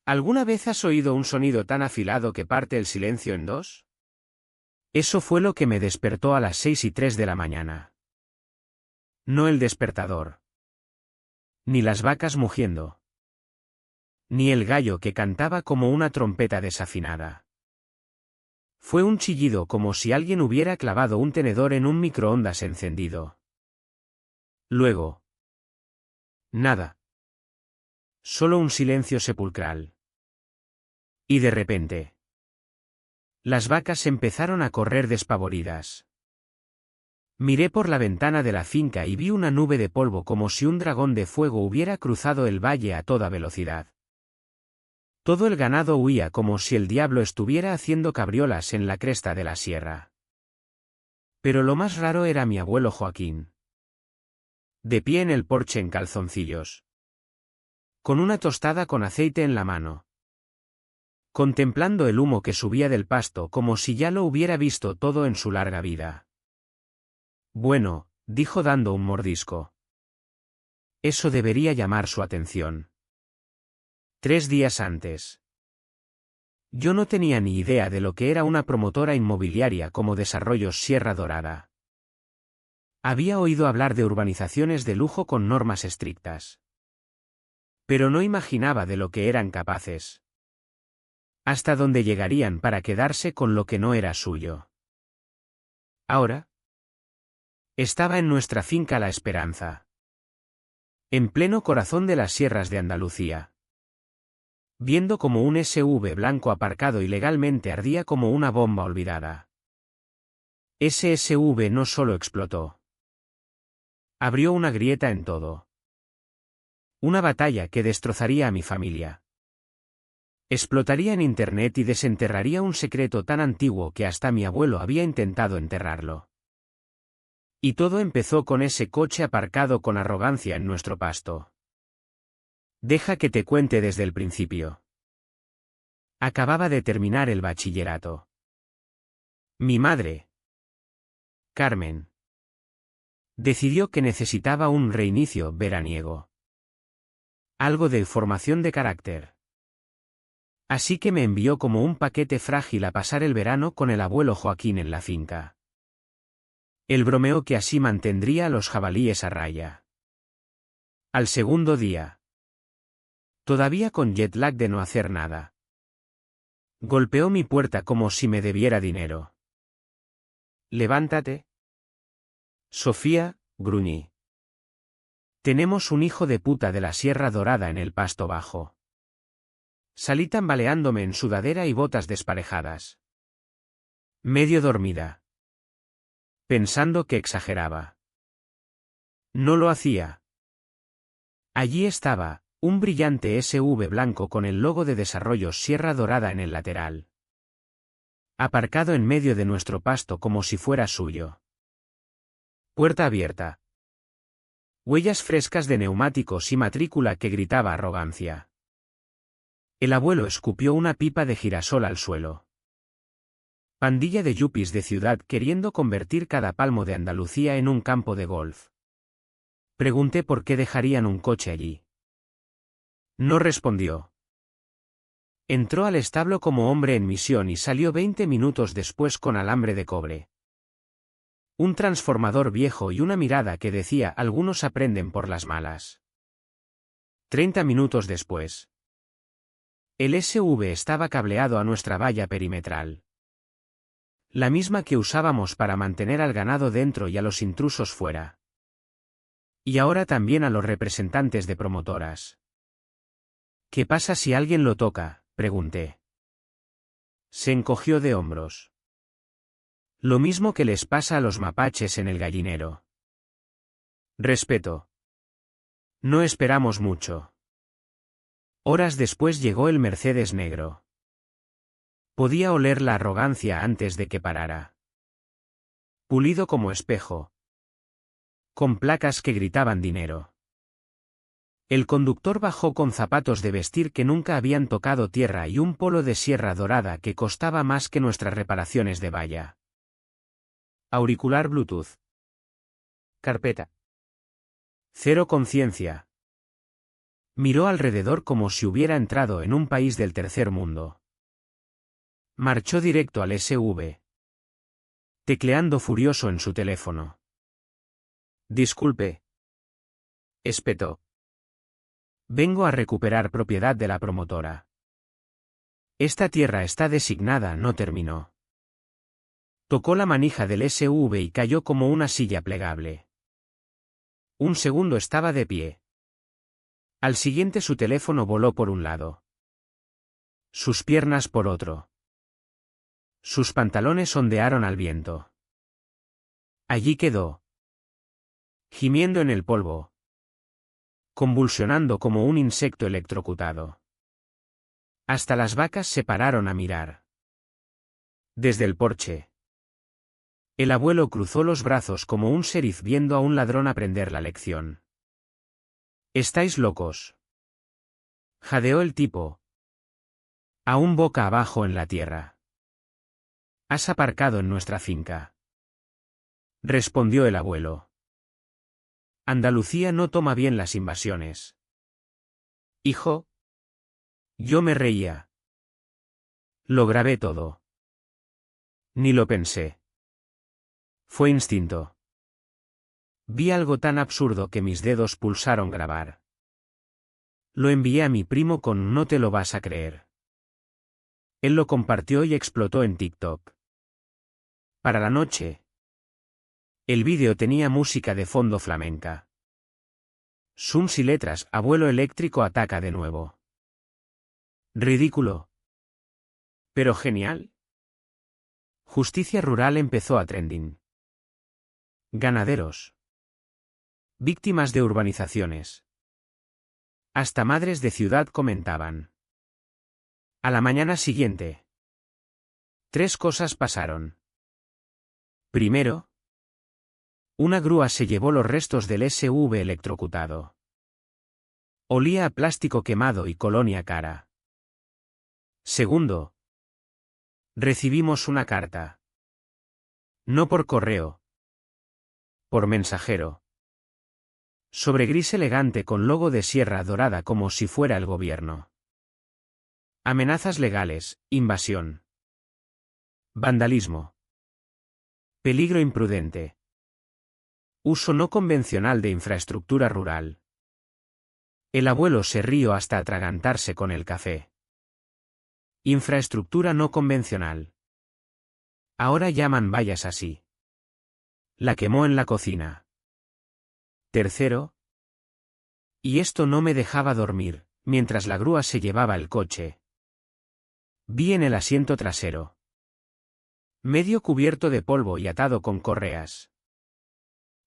¿Alguna vez has oído un sonido tan afilado que parte el silencio en dos? Eso fue lo que me despertó a las 6:03 de la mañana. No el despertador. Ni las vacas mugiendo. Ni el gallo que cantaba como una trompeta desafinada. Fue un chillido como si alguien hubiera clavado un tenedor en un microondas encendido. Luego. Nada. Solo un silencio sepulcral. Y de repente. Las vacas empezaron a correr despavoridas. Miré por la ventana de la finca y vi una nube de polvo como si un dragón de fuego hubiera cruzado el valle a toda velocidad. Todo el ganado huía como si el diablo estuviera haciendo cabriolas en la cresta de la sierra. Pero lo más raro era mi abuelo Joaquín. De pie en el porche en calzoncillos. Con una tostada con aceite en la mano. Contemplando el humo que subía del pasto como si ya lo hubiera visto todo en su larga vida. Bueno, dijo dando un mordisco. Eso debería llamar su atención. 3 días antes. Yo no tenía ni idea de lo que era una promotora inmobiliaria como Desarrollos Sierra Dorada. Había oído hablar de urbanizaciones de lujo con normas estrictas. Pero no imaginaba de lo que eran capaces. Hasta dónde llegarían para quedarse con lo que no era suyo. Ahora. Estaba en nuestra finca La Esperanza. En pleno corazón de las sierras de Andalucía. Viendo como un SUV blanco aparcado ilegalmente ardía como una bomba olvidada. Ese SUV no solo explotó. Abrió una grieta en todo. Una batalla que destrozaría a mi familia. Explotaría en Internet y desenterraría un secreto tan antiguo que hasta mi abuelo había intentado enterrarlo. Y todo empezó con ese coche aparcado con arrogancia en nuestro pasto. Deja que te cuente desde el principio. Acababa de terminar el bachillerato. Mi madre, Carmen, decidió que necesitaba un reinicio veraniego. Algo de formación de carácter. Así que me envió como un paquete frágil a pasar el verano con el abuelo Joaquín en la finca. Él bromeó que así mantendría a los jabalíes a raya. Al segundo día. Todavía con jet lag de no hacer nada. Golpeó mi puerta como si me debiera dinero. Levántate. Sofía, gruñí. Tenemos un hijo de puta de la Sierra Dorada en el pasto bajo. Salí tambaleándome en sudadera y botas desparejadas. Medio dormida. Pensando que exageraba. No lo hacía. Allí estaba, un brillante SUV blanco con el logo de Desarrollos Sierra Dorada en el lateral. Aparcado en medio de nuestro pasto como si fuera suyo. Puerta abierta. Huellas frescas de neumáticos y matrícula que gritaba arrogancia. El abuelo escupió una pipa de girasol al suelo. Pandilla de yuppies de ciudad queriendo convertir cada palmo de Andalucía en un campo de golf. Pregunté por qué dejarían un coche allí. No respondió. Entró al establo como hombre en misión y salió 20 minutos después con alambre de cobre. Un transformador viejo y una mirada que decía: algunos aprenden por las malas. 30 minutos después. El SUV estaba cableado a nuestra valla perimetral. La misma que usábamos para mantener al ganado dentro y a los intrusos fuera. Y ahora también a los representantes de promotoras. ¿Qué pasa si alguien lo toca?, pregunté. Se encogió de hombros. Lo mismo que les pasa a los mapaches en el gallinero. Respeto. No esperamos mucho. Horas después llegó el Mercedes negro. Podía oler la arrogancia antes de que parara. Pulido como espejo. Con placas que gritaban dinero. El conductor bajó con zapatos de vestir que nunca habían tocado tierra y un polo de Sierra Dorada que costaba más que nuestras reparaciones de valla. Auricular Bluetooth. Carpeta. Cero conciencia. Miró alrededor como si hubiera entrado en un país del tercer mundo. Marchó directo al SV, tecleando furioso en su teléfono. Disculpe, espetó. Vengo a recuperar propiedad de la promotora. Esta tierra está designada, no terminó. Tocó la manija del SV y cayó como una silla plegable. Un segundo estaba de pie. Al siguiente su teléfono voló por un lado. Sus piernas por otro. Sus pantalones ondearon al viento. Allí quedó. Gimiendo en el polvo. Convulsionando como un insecto electrocutado. Hasta las vacas se pararon a mirar. Desde el porche. El abuelo cruzó los brazos como un sheriff viendo a un ladrón aprender la lección. «¿Estáis locos?», jadeó el tipo. Aún boca abajo en la tierra. «Has aparcado en nuestra finca», respondió el abuelo. «Andalucía no toma bien las invasiones». «Hijo». Yo me reía. Lo grabé todo. Ni lo pensé. Fue instinto. Vi algo tan absurdo que mis dedos pulsaron grabar. Lo envié a mi primo con «No te lo vas a creer». Él lo compartió y explotó en TikTok. Para la noche. El vídeo tenía música de fondo flamenca. Sums y letras, abuelo eléctrico ataca de nuevo. Ridículo. Pero genial. Justicia rural empezó a trending. Ganaderos. Víctimas de urbanizaciones. Hasta madres de ciudad comentaban. A la mañana siguiente. 3 cosas pasaron. Primero. Una grúa se llevó los restos del SV electrocutado. Olía a plástico quemado y colonia cara. Segundo. Recibimos una carta. No por correo. Por mensajero. Sobre gris elegante con logo de Sierra Dorada como si fuera el gobierno. Amenazas legales, invasión. Vandalismo. Peligro imprudente. Uso no convencional de infraestructura rural. El abuelo se rió hasta atragantarse con el café. Infraestructura no convencional. Ahora llaman vallas así. La quemó en la cocina. Tercero. Y esto no me dejaba dormir, mientras la grúa se llevaba el coche. Vi en el asiento trasero. Medio cubierto de polvo y atado con correas.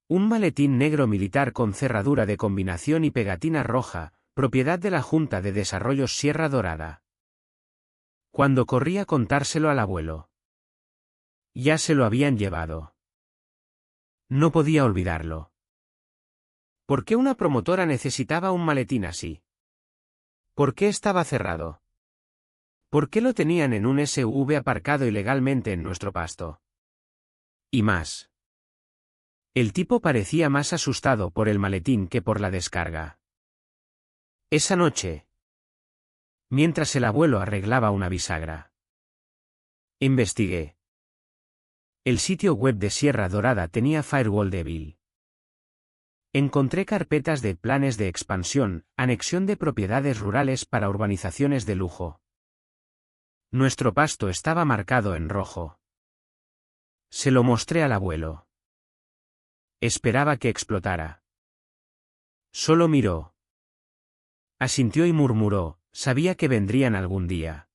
Un maletín negro militar con cerradura de combinación y pegatina roja, propiedad de la Junta de Desarrollo Sierra Dorada. Cuando corrí a contárselo al abuelo. Ya se lo habían llevado. No podía olvidarlo. ¿Por qué una promotora necesitaba un maletín así? ¿Por qué estaba cerrado? ¿Por qué lo tenían en un SV aparcado ilegalmente en nuestro pasto? Y más. El tipo parecía más asustado por el maletín que por la descarga. Esa noche. Mientras el abuelo arreglaba una bisagra. Investigué. El sitio web de Sierra Dorada tenía firewall débil. Encontré carpetas de planes de expansión, anexión de propiedades rurales para urbanizaciones de lujo. Nuestro pasto estaba marcado en rojo. Se lo mostré al abuelo. Esperaba que explotara. Solo miró. Asintió y murmuró, sabía que vendrían algún día.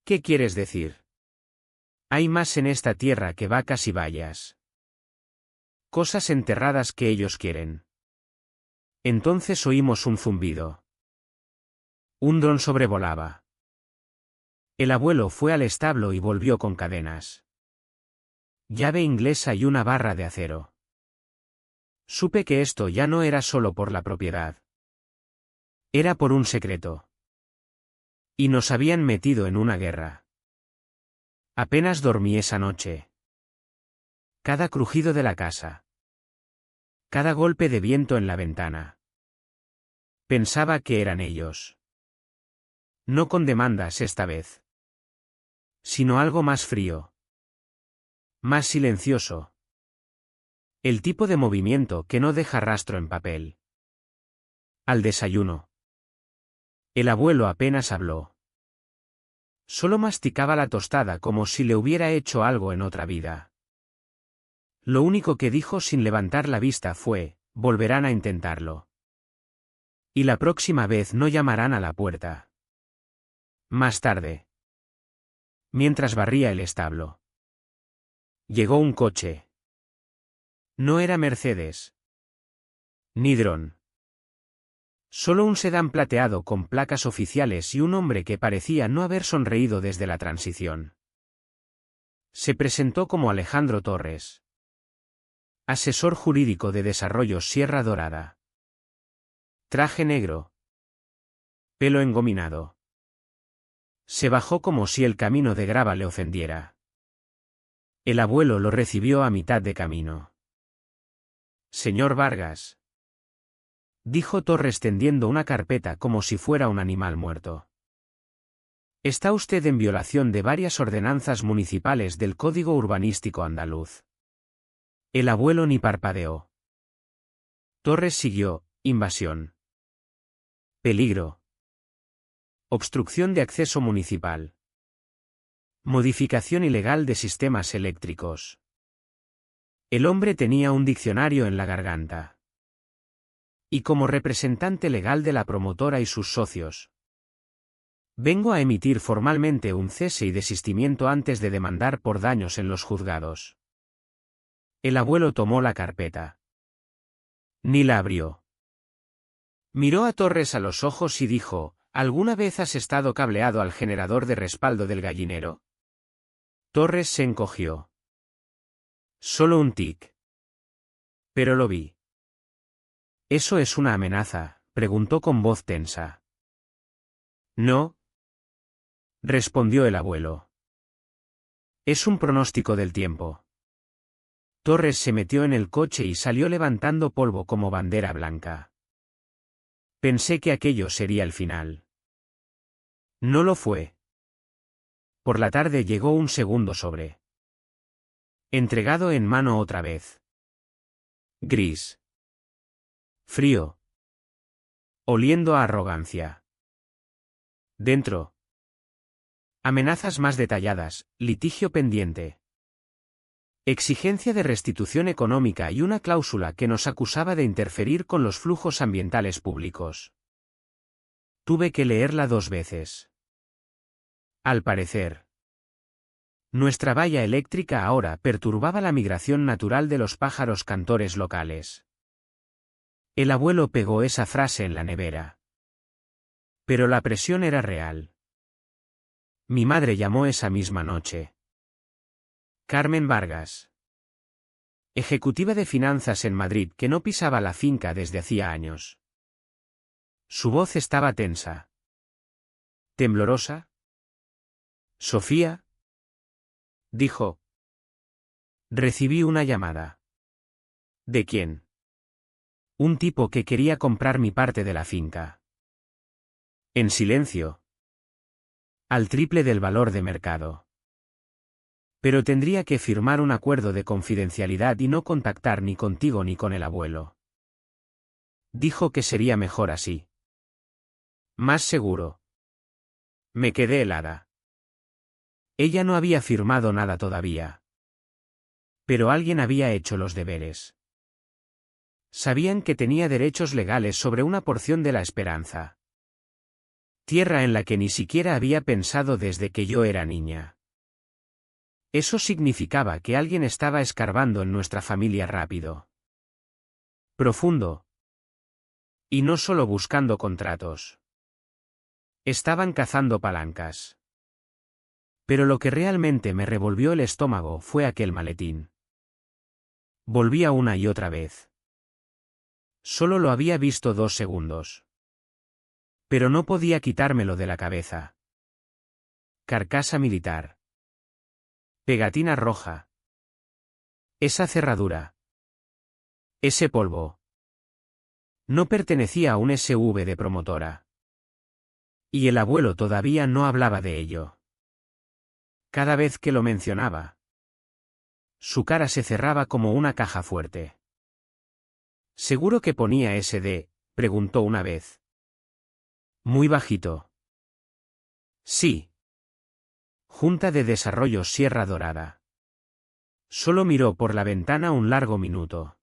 ¿Qué quieres decir? Hay más en esta tierra que vacas y vallas. Cosas enterradas que ellos quieren. Entonces oímos un zumbido. Un dron sobrevolaba. El abuelo fue al establo y volvió con cadenas. Llave inglesa y una barra de acero. Supe que esto ya no era solo por la propiedad. Era por un secreto. Y nos habían metido en una guerra. Apenas dormí esa noche. Cada crujido de la casa. Cada golpe de viento en la ventana. Pensaba que eran ellos. No con demandas esta vez. Sino algo más frío. Más silencioso. El tipo de movimiento que no deja rastro en papel. Al desayuno. El abuelo apenas habló. Solo masticaba la tostada como si le hubiera hecho algo en otra vida. Lo único que dijo sin levantar la vista fue, volverán a intentarlo. Y la próxima vez no llamarán a la puerta. Más tarde. Mientras barría el establo. Llegó un coche. No era Mercedes. Ni dron. Solo un sedán plateado con placas oficiales y un hombre que parecía no haber sonreído desde la transición. Se presentó como Alejandro Torres. Asesor jurídico de Desarrollos Sierra Dorada. Traje negro. Pelo engominado. Se bajó como si el camino de grava le ofendiera. El abuelo lo recibió a mitad de camino. Señor Vargas. Dijo Torres tendiendo una carpeta como si fuera un animal muerto. Está usted en violación de varias ordenanzas municipales del Código Urbanístico Andaluz. El abuelo ni parpadeó. Torres siguió, invasión. Peligro. Obstrucción de acceso municipal. Modificación ilegal de sistemas eléctricos. El hombre tenía un diccionario en la garganta. Y como representante legal de la promotora y sus socios. Vengo a emitir formalmente un cese y desistimiento antes de demandar por daños en los juzgados. El abuelo tomó la carpeta. Ni la abrió. Miró a Torres a los ojos y dijo, ¿alguna vez has estado cableado al generador de respaldo del gallinero? Torres se encogió. Solo un tic. Pero lo vi. ¿Eso es una amenaza?, preguntó con voz tensa. No, respondió el abuelo. Es un pronóstico del tiempo. Torres se metió en el coche y salió levantando polvo como bandera blanca. Pensé que aquello sería el final. No lo fue. Por la tarde llegó un segundo sobre. Entregado en mano otra vez. Gris. Frío. Oliendo a arrogancia. Dentro. Amenazas más detalladas, litigio pendiente. Exigencia de restitución económica y una cláusula que nos acusaba de interferir con los flujos ambientales públicos. Tuve que leerla 2 veces. Al parecer, nuestra valla eléctrica ahora perturbaba la migración natural de los pájaros cantores locales. El abuelo pegó esa frase en la nevera. Pero la presión era real. Mi madre llamó esa misma noche. Carmen Vargas. Ejecutiva de finanzas en Madrid que no pisaba la finca desde hacía años. Su voz estaba tensa. ¿Temblorosa? ¿Sofía? Dijo. Recibí una llamada. ¿De quién? Un tipo que quería comprar mi parte de la finca. En silencio. Al triple del valor de mercado. Pero tendría que firmar un acuerdo de confidencialidad y no contactar ni contigo ni con el abuelo. Dijo que sería mejor así. Más seguro. Me quedé helada. Ella no había firmado nada todavía. Pero alguien había hecho los deberes. Sabían que tenía derechos legales sobre una porción de la Esperanza. Tierra en la que ni siquiera había pensado desde que yo era niña. Eso significaba que alguien estaba escarbando en nuestra familia rápido. Profundo. Y no solo buscando contratos. Estaban cazando palancas. Pero lo que realmente me revolvió el estómago fue aquel maletín. Volvía una y otra vez. Solo lo había visto 2 segundos. Pero no podía quitármelo de la cabeza. Carcasa militar. Pegatina roja. Esa cerradura. Ese polvo. No pertenecía a un SV de promotora. Y el abuelo todavía no hablaba de ello. Cada vez que lo mencionaba, su cara se cerraba como una caja fuerte. ¿Seguro que ponía SD?, preguntó una vez. Muy bajito. Sí. Junta de Desarrollo Sierra Dorada. Solo miró por la ventana un largo minuto.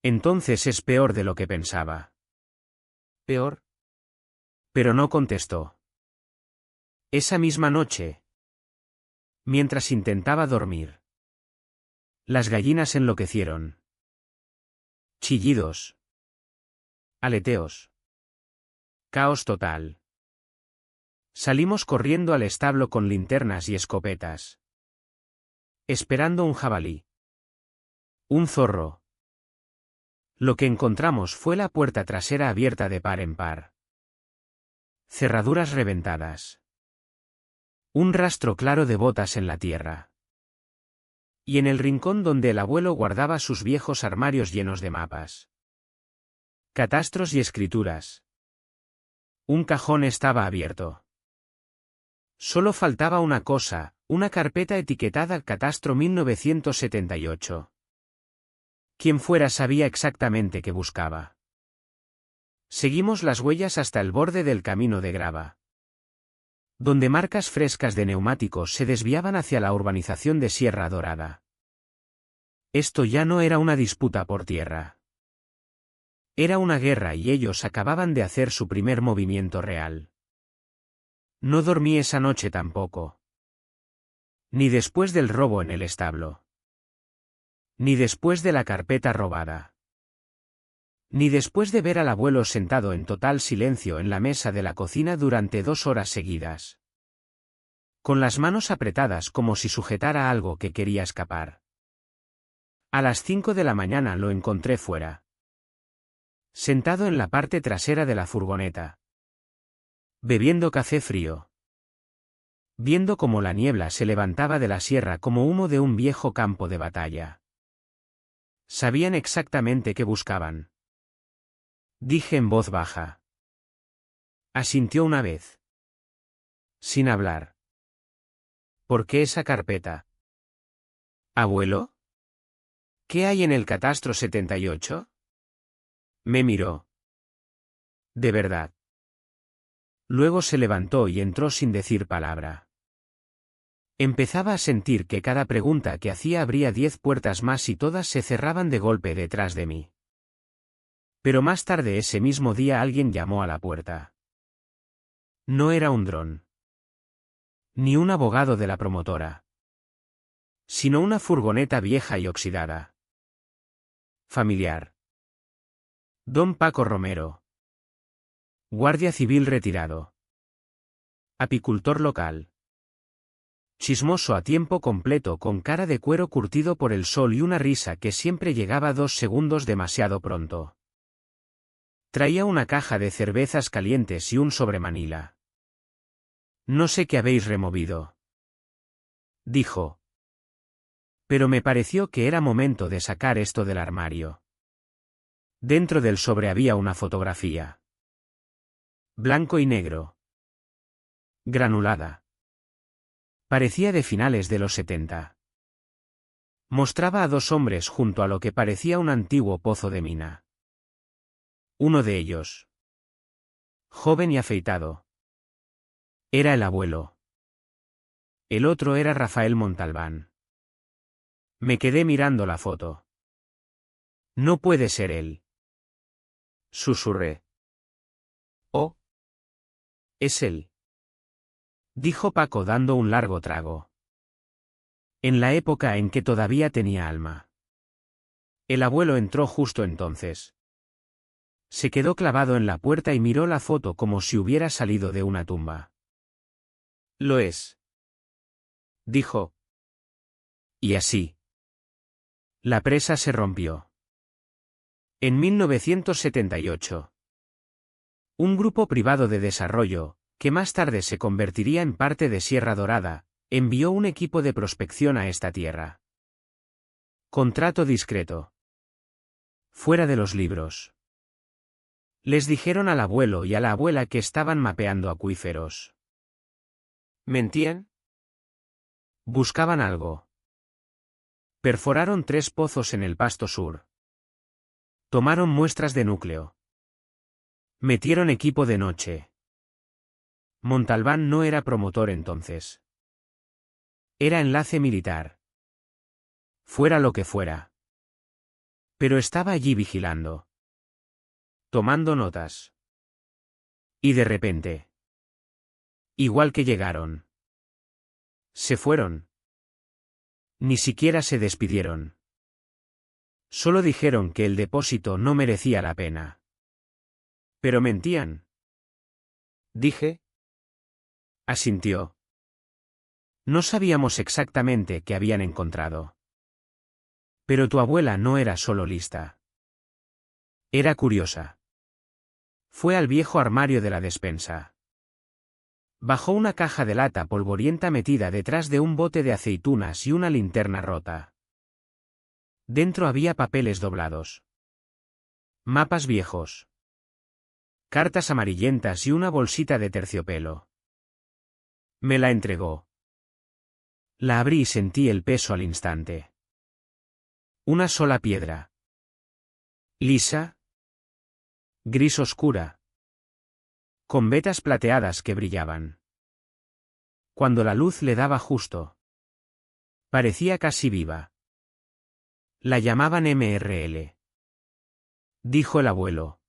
Entonces es peor de lo que pensaba. ¿Peor? Pero no contestó. Esa misma noche, mientras intentaba dormir, las gallinas enloquecieron. Chillidos. Aleteos. Caos total. Salimos corriendo al establo con linternas y escopetas. Esperando un jabalí. Un zorro. Lo que encontramos fue la puerta trasera abierta de par en par. Cerraduras reventadas. Un rastro claro de botas en la tierra. Y en el rincón donde el abuelo guardaba sus viejos armarios llenos de mapas, catastros y escrituras, un cajón estaba abierto. Solo faltaba una cosa, una carpeta etiquetada Catastro 1978. Quien fuera sabía exactamente qué buscaba. Seguimos las huellas hasta el borde del camino de grava, donde marcas frescas de neumáticos se desviaban hacia la urbanización de Sierra Dorada. Esto ya no era una disputa por tierra. Era una guerra y ellos acababan de hacer su primer movimiento real. No dormí esa noche tampoco. Ni después del robo en el establo. Ni después de la carpeta robada. Ni después de ver al abuelo sentado en total silencio en la mesa de la cocina durante 2 horas seguidas, con las manos apretadas como si sujetara algo que quería escapar. A las 5 de la mañana lo encontré fuera, sentado en la parte trasera de la furgoneta, bebiendo café frío, viendo cómo la niebla se levantaba de la sierra como humo de un viejo campo de batalla. Sabían exactamente qué buscaban. Dije en voz baja. Asintió una vez. Sin hablar. ¿Por qué esa carpeta? ¿Abuelo? ¿Qué hay en el Catastro 78? Me miró. De verdad. Luego se levantó y entró sin decir palabra. Empezaba a sentir que cada pregunta que hacía abría 10 puertas más y todas se cerraban de golpe detrás de mí. Pero más tarde ese mismo día alguien llamó a la puerta. No era un dron. Ni un abogado de la promotora. Sino una furgoneta vieja y oxidada. Familiar. Don Paco Romero. Guardia civil retirado. Apicultor local. Chismoso a tiempo completo con cara de cuero curtido por el sol y una risa que siempre llegaba 2 segundos demasiado pronto. Traía una caja de cervezas calientes y un sobre Manila. No sé qué habéis removido, dijo. Pero me pareció que era momento de sacar esto del armario. Dentro del sobre había una fotografía. Blanco y negro. Granulada. Parecía de finales de los 70. Mostraba a 2 hombres junto a lo que parecía un antiguo pozo de mina. Uno de ellos, joven y afeitado, era el abuelo. El otro era Rafael Montalbán. Me quedé mirando la foto. No puede ser él, susurré. Oh. Es él, dijo Paco dando un largo trago. En la época en que todavía tenía alma. El abuelo entró justo entonces. Se quedó clavado en la puerta y miró la foto como si hubiera salido de una tumba. Lo es, dijo. Y así. La presa se rompió. En 1978. Un grupo privado de desarrollo, que más tarde se convertiría en parte de Sierra Dorada, envió un equipo de prospección a esta tierra. Contrato discreto. Fuera de los libros. Les dijeron al abuelo y a la abuela que estaban mapeando acuíferos. ¿Mentían? Buscaban algo. Perforaron 3 pozos en el Pasto Sur. Tomaron muestras de núcleo. Metieron equipo de noche. Montalbán no era promotor entonces. Era enlace militar. Fuera lo que fuera. Pero estaba allí vigilando. Tomando notas. Y de repente. Igual que llegaron. Se fueron. Ni siquiera se despidieron. Solo dijeron que el depósito no merecía la pena. Pero mentían. Dije. Asintió. No sabíamos exactamente qué habían encontrado. Pero tu abuela no era solo lista. Era curiosa. Fue al viejo armario de la despensa. Bajó una caja de lata polvorienta metida detrás de un bote de aceitunas y una linterna rota. Dentro había papeles doblados. Mapas viejos. Cartas amarillentas y una bolsita de terciopelo. Me la entregó. La abrí y sentí el peso al instante. Una sola piedra. Lisa. Gris oscura. Con vetas plateadas que brillaban. Cuando la luz le daba justo. Parecía casi viva. La llamaban MRL. Dijo el abuelo.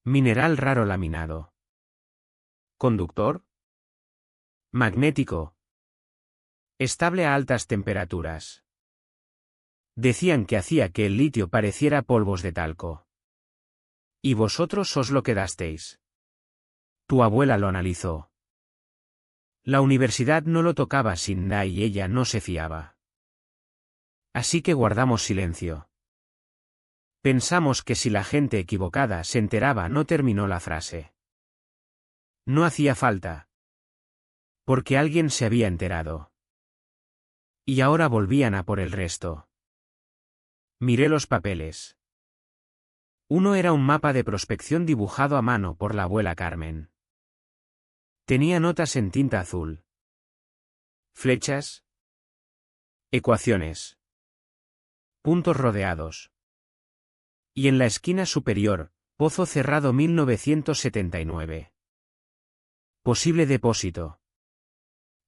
Mineral raro laminado. ¿Conductor? Magnético. Estable a altas temperaturas. Decían que hacía que el litio pareciera polvos de talco. ¿Y vosotros os lo quedasteis? Tu abuela lo analizó. La universidad no lo tocaba sin nada y ella no se fiaba. Así que guardamos silencio. Pensamos que si la gente equivocada se enteraba no terminó la frase. No hacía falta. Porque alguien se había enterado. Y ahora volvían a por el resto. Miré los papeles. Uno era un mapa de prospección dibujado a mano por la abuela Carmen. Tenía notas en tinta azul. Flechas. Ecuaciones. Puntos rodeados. Y en la esquina superior, pozo cerrado 1979. Posible depósito.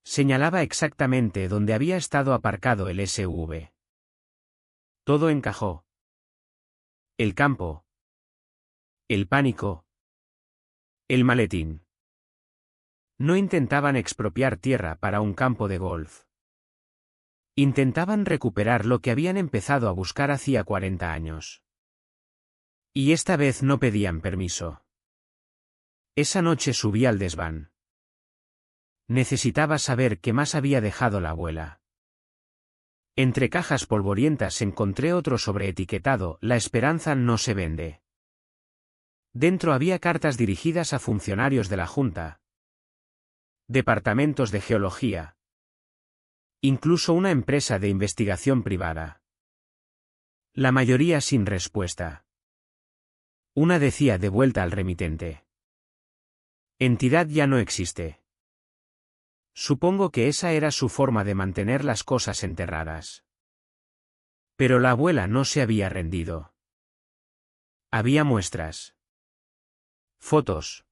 Señalaba exactamente dónde había estado aparcado el SUV. Todo encajó. El campo. El pánico. El maletín. No intentaban expropiar tierra para un campo de golf. Intentaban recuperar lo que habían empezado a buscar hacía 40 años. Y esta vez no pedían permiso. Esa noche subí al desván. Necesitaba saber qué más había dejado la abuela. Entre cajas polvorientas encontré otro sobreetiquetado: La esperanza no se vende. Dentro había cartas dirigidas a funcionarios de la Junta, departamentos de geología, incluso una empresa de investigación privada. La mayoría sin respuesta. Una decía de vuelta al remitente: entidad ya no existe. Supongo que esa era su forma de mantener las cosas enterradas. Pero la abuela no se había rendido. Había muestras. Fotos.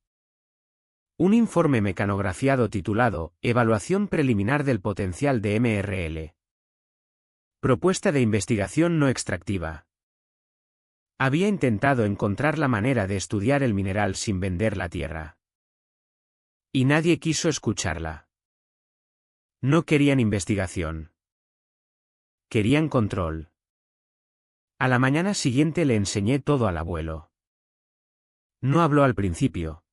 Un informe mecanografiado titulado Evaluación preliminar del potencial de MRL. Propuesta de investigación no extractiva. Había intentado encontrar la manera de estudiar el mineral sin vender la tierra. Y nadie quiso escucharla. No querían investigación. Querían control. A la mañana siguiente le enseñé todo al abuelo. No habló al principio.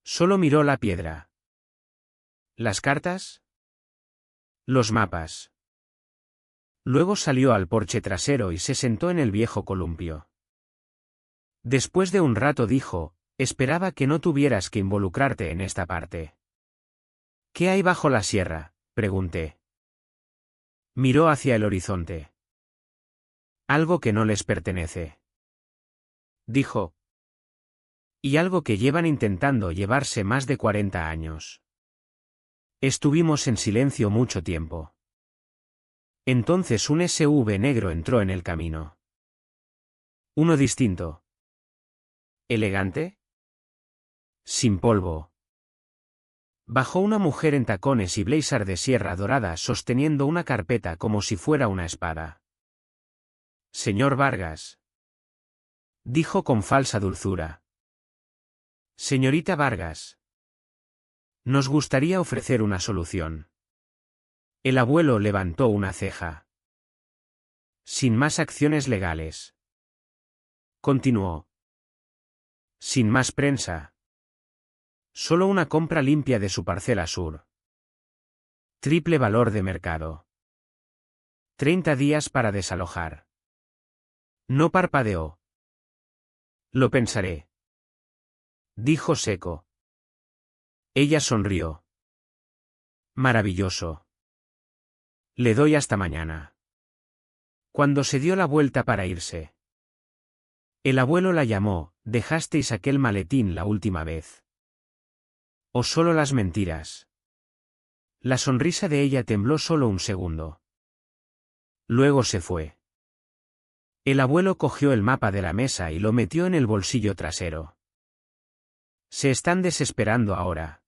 Solo miró la piedra. ¿Las cartas? Los mapas. Luego salió al porche trasero y se sentó en el viejo columpio. Después de un rato dijo: esperaba que no tuvieras que involucrarte en esta parte. ¿Qué hay bajo la sierra?, pregunté. Miró hacia el horizonte. Algo que no les pertenece. Dijo: Y algo que llevan intentando llevarse más de 40 años. Estuvimos en silencio mucho tiempo. Entonces un SUV negro entró en el camino. Uno distinto. ¿Elegante? Sin polvo. Bajó una mujer en tacones y blazer de sierra dorada sosteniendo una carpeta como si fuera una espada. Señor Vargas. Dijo con falsa dulzura. Señorita Vargas. Nos gustaría ofrecer una solución. El abuelo levantó una ceja. Sin más acciones legales. Continuó. Sin más prensa. Solo una compra limpia de su parcela sur. Triple valor de mercado. 30 días para desalojar. No parpadeó. Lo pensaré. Dijo seco. Ella sonrió. Maravilloso. Le doy hasta mañana. Cuando se dio la vuelta para irse. El abuelo la llamó, ¿dejasteis aquel maletín la última vez? ¿O solo las mentiras? La sonrisa de ella tembló solo un segundo. Luego se fue. El abuelo cogió el mapa de la mesa y lo metió en el bolsillo trasero. Se están desesperando ahora.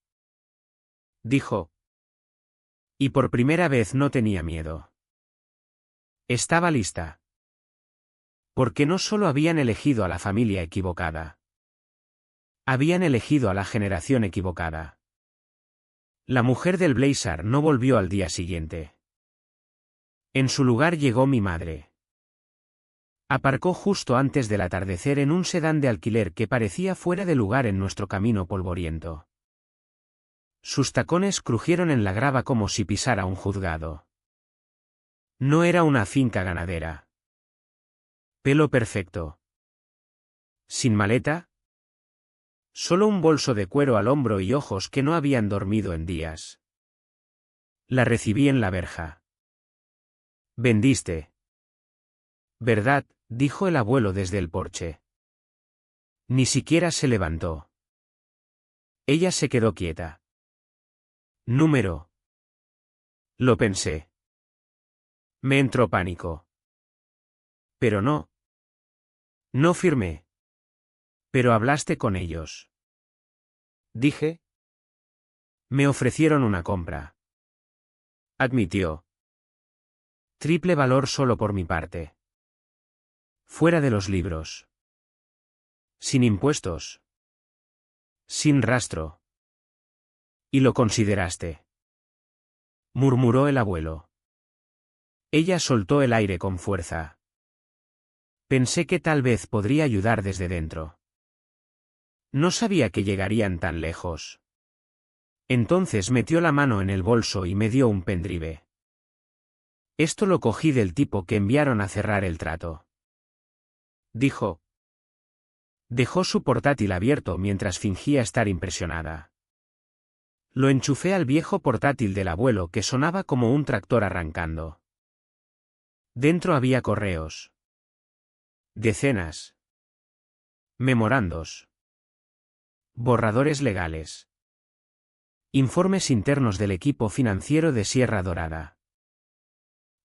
Dijo. Y por primera vez no tenía miedo. Estaba lista. Porque no solo habían elegido a la familia equivocada. Habían elegido a la generación equivocada. La mujer del blazer no volvió al día siguiente. En su lugar llegó mi madre. Aparcó justo antes del atardecer en un sedán de alquiler que parecía fuera de lugar en nuestro camino polvoriento. Sus tacones crujieron en la grava como si pisara un juzgado. No era una finca ganadera. Pelo perfecto. Sin maleta. Solo un bolso de cuero al hombro y ojos que no habían dormido en días. La recibí en la verja. Vendiste. ¿Verdad?, dijo el abuelo desde el porche. Ni siquiera se levantó. Ella se quedó quieta. Número. Lo pensé. Me entró pánico. Pero no. No firmé. Pero hablaste con ellos. Dije. Me ofrecieron una compra. Admitió. Triple valor solo por mi parte. Fuera de los libros. Sin impuestos. Sin rastro. ¿Y lo consideraste? Murmuró el abuelo. Ella soltó el aire con fuerza. Pensé que tal vez podría ayudar desde dentro. No sabía que llegarían tan lejos. Entonces metió la mano en el bolso y me dio un pendrive. Esto lo cogí del tipo que enviaron a cerrar el trato. Dijo. Dejó su portátil abierto mientras fingía estar impresionada. Lo enchufé al viejo portátil del abuelo que sonaba como un tractor arrancando. Dentro había correos. Decenas. Memorandos. Borradores legales. Informes internos del equipo financiero de Sierra Dorada.